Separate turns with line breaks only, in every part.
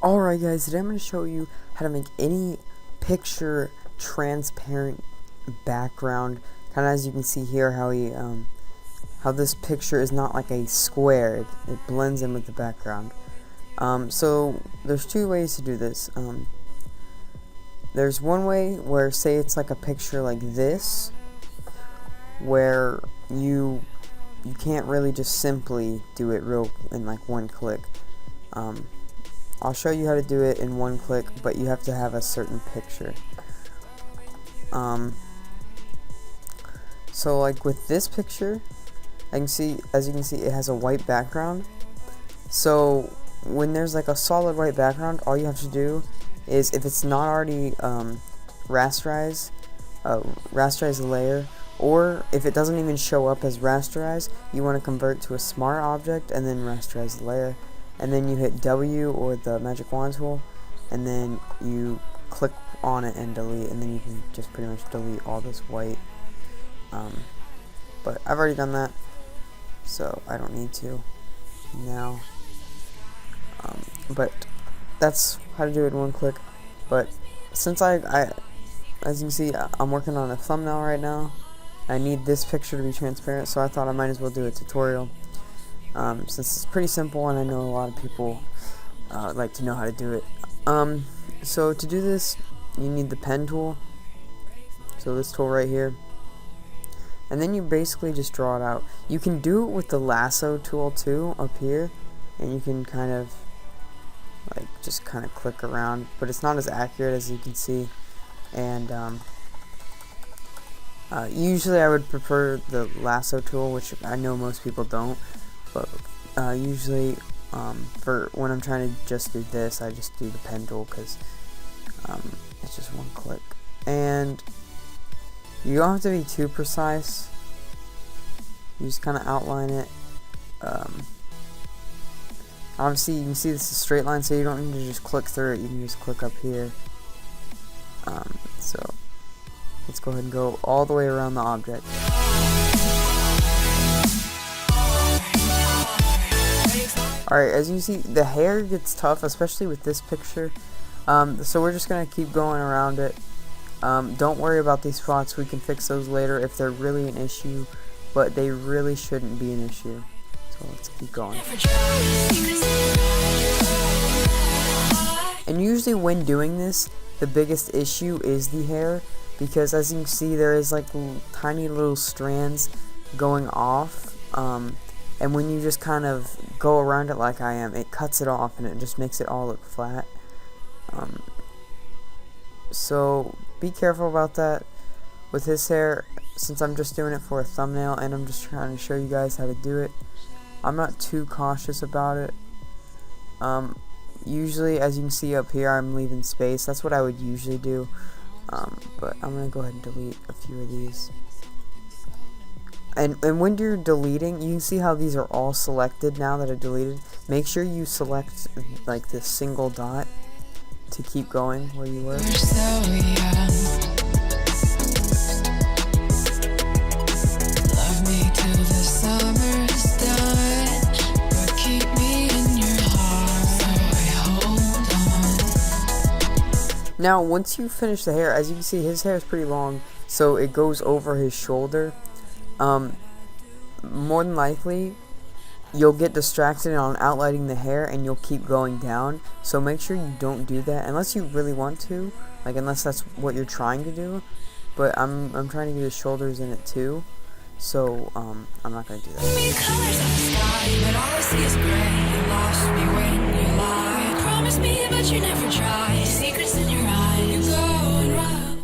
Alright guys, today I'm going to show you how to make any picture transparent background. Kind of as you can see here, how this picture is not like a square, it blends in with the background. So there's two ways to do this. There's one way where, say it's like a picture like this, where you can't really just simply do it in like one click. I'll show you how to do it in one click, but you have to have a certain picture. So like with this picture, as you can see, it has a white background. So when there's like a solid white background, all you have to do is, if it's not already rasterize the layer, or if it doesn't even show up as rasterize, you want to convert to a smart object and then rasterize the layer. And then you hit W or the magic wand tool, and then you click on it and delete, and then you can just pretty much delete all this white. But I've already done that, so I don't need to now. But that's how to do it in one click. But since as you can see, I'm working on a thumbnail right now. I need this picture to be transparent, so I thought I might as well do a tutorial. Since it's pretty simple, and I know a lot of people like to know how to do it. So to do this, you need the pen tool, so this tool right here, and then you basically just draw it out. You can do it with the lasso tool too, up here, and you can kind of like just kind of click around, but it's not as accurate as you can see. And usually I would prefer the lasso tool, which I know most people don't. But usually, for when I'm trying to just do this, I just do the pen tool, because it's just one click. And you don't have to be too precise. You just kind of outline it. Obviously, you can see this is a straight line, so you don't need to just click through it. You can just click up here. So let's go ahead and go all the way around the object. Alright, as you see, the hair gets tough, especially with this picture. So we're just going to keep going around it. Don't worry about these spots, we can fix those later if they're really an issue, but they really shouldn't be an issue. So let's keep going. And usually when doing this, the biggest issue is the hair, because as you can see, there is like tiny little strands going off. And when you just kind of go around it like I am, it cuts it off and it just makes it all look flat. So be careful about that. With his hair, since I'm just doing it for a thumbnail and I'm just trying to show you guys how to do it, I'm not too cautious about it. Usually, as you can see up here, I'm leaving space. That's what I would usually do. But I'm going to go ahead and delete a few of these. And when you're deleting, you can see how these are all selected now that are deleted. Make sure you select like this single dot to keep going where you were. Now, once you finish the hair, as you can see, his hair is pretty long, so it goes over his shoulder. More than likely, you'll get distracted on outlining the hair and you'll keep going down. So make sure you don't do that unless you really want to, like unless that's what you're trying to do. But I'm trying to get his shoulders in it too, so I'm not gonna do that.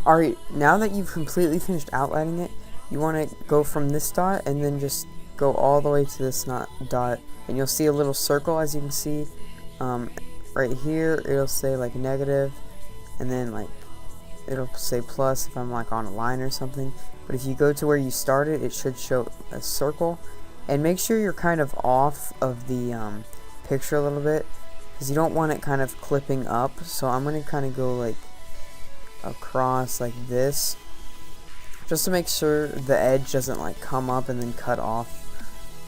Alright, now that you've completely finished outlining it, you want to go from this dot and then just go all the way to this dot, and you'll see a little circle, as you can see. Right here it'll say like negative, and then like it'll say plus if I'm like on a line or something. But if you go to where you started, it should show a circle. And make sure you're kind of off of the picture a little bit, because you don't want it kind of clipping up. So I'm going to kind of go like across like this, just to make sure the edge doesn't like come up and then cut off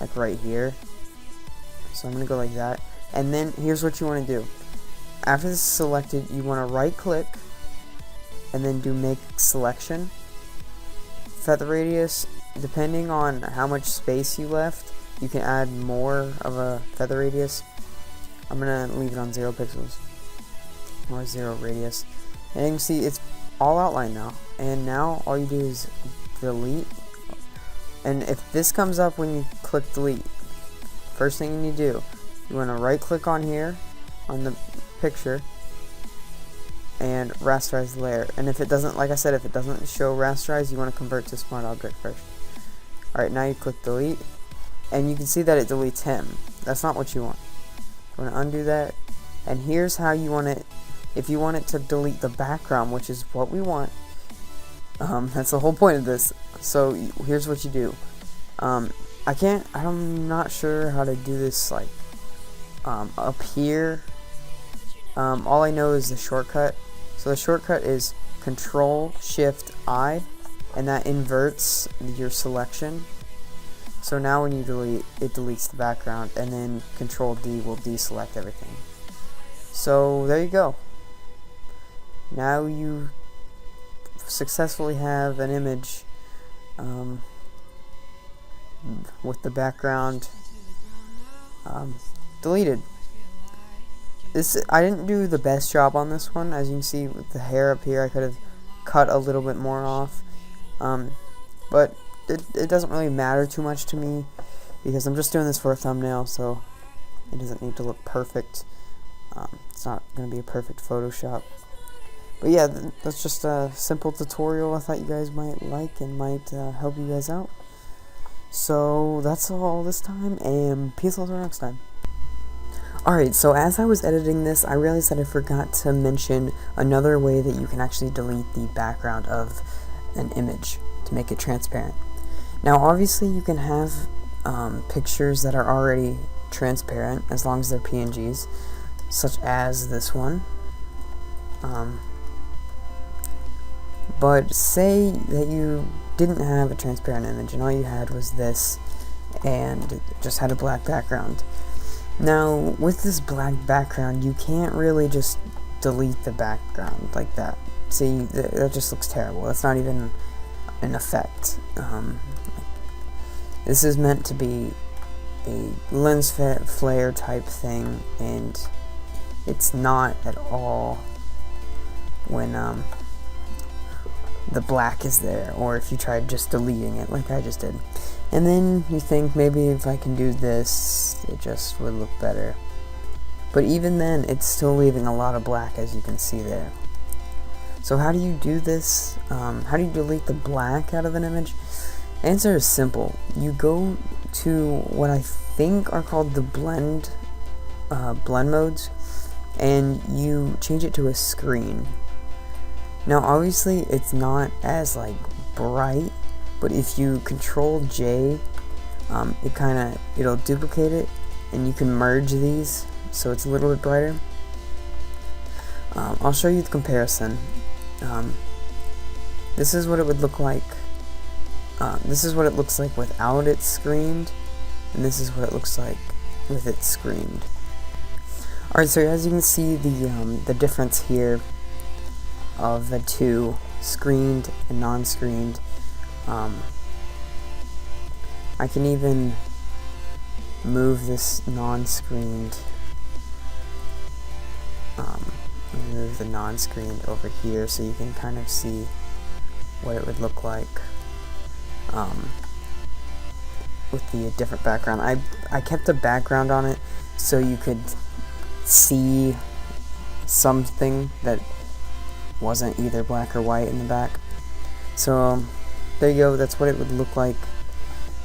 like right here. So I'm going to go like that. And then here's what you want to do. After this is selected, you want to right click and then do make selection. Feather radius, depending on how much space you left, you can add more of a feather radius. I'm going to leave it on 0 pixels or 0 radius. And you can see it's all outlined now. And now all you do is delete. And if this comes up when you click delete, first thing you need to do, you want to right click on here on the picture and rasterize the layer. And if it doesn't, like I said, if it doesn't show rasterize, you want to convert to smart object first. Alright, now you click delete and you can see that it deletes him. That's not what you want. You want to undo that, and here's how you want it. If you want it to delete the background, which is what we want, that's the whole point of this. So here's what you do. I'm not sure how to do this like up here. All I know is the shortcut. So the shortcut is Control-Shift-I, and that inverts your selection. So now when you delete, it deletes the background, and then Control-D will deselect everything. So there you go. Now you successfully have an image with the background deleted. I didn't do the best job on this one. As you can see with the hair up here, I could have cut a little bit more off, but it doesn't really matter too much to me because I'm just doing this for a thumbnail, so it doesn't need to look perfect. It's not going to be a perfect Photoshop. But yeah, that's just a simple tutorial I thought you guys might like and might help you guys out. So that's all this time, and peace out until next time. Alright, so as I was editing this, I realized that I forgot to mention another way that you can actually delete the background of an image to make it transparent. Now obviously you can have pictures that are already transparent as long as they're PNGs, such as this one. But say that you didn't have a transparent image and all you had was this and just had a black background. Now with this black background, you can't really just delete the background like that. See, that just looks terrible. That's not even an effect. This is meant to be a lens flare type thing, and it's not at all when the black is there, or if you tried just deleting it like I just did. And then you think maybe if I can do this, it just would look better. But even then, it's still leaving a lot of black, as you can see there. So how do you do this? How do you delete the black out of an image? The answer is simple. You go to what I think are called the blend modes, and you change it to a screen. Now obviously it's not as like bright, but if you Control J, it'll duplicate it, and you can merge these so it's a little bit brighter. I'll show you the comparison. This is what it would look like. This is what it looks like without it screened, and this is what it looks like with it screened. Alright, so as you can see, the difference here of the two, screened and non-screened. I can even move this non-screened, move the non-screened over here so you can kind of see what it would look like with the different background. I kept a background on it so you could see something that wasn't either black or white in the back. So there you go, that's what it would look like.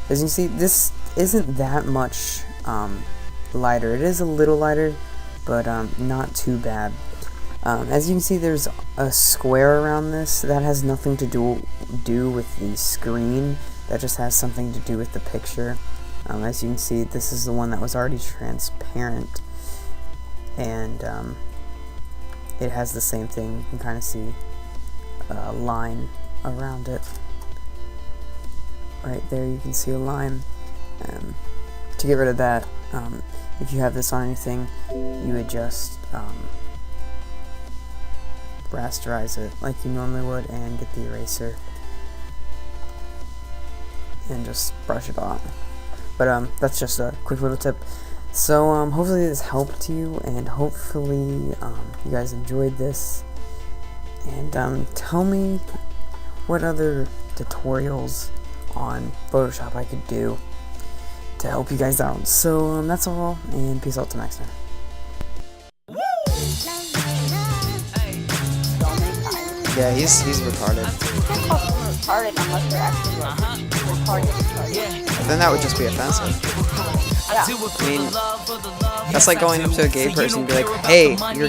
As you can see, this isn't that much lighter. It is a little lighter, but not too bad. As you can see, there's a square around this. That has nothing to do with the screen. That just has something to do with the picture. As you can see, this is the one that was already transparent, and it has the same thing. You can kind of see a line around it. Right there you can see a line. To get rid of that, if you have this on anything, you would just rasterize it like you normally would and get the eraser and just brush it off. But that's just a quick little tip. So hopefully this helped you, and hopefully you guys enjoyed this. And tell me what other tutorials on Photoshop I could do to help you guys out. So that's all, and peace out till next time. Yeah, he's retarded.
You can't call someone retarded unless they're actually like, retarded.
Then that would just be offensive.
Yeah.
I mean, that's like going up to a gay person and be like, hey, you're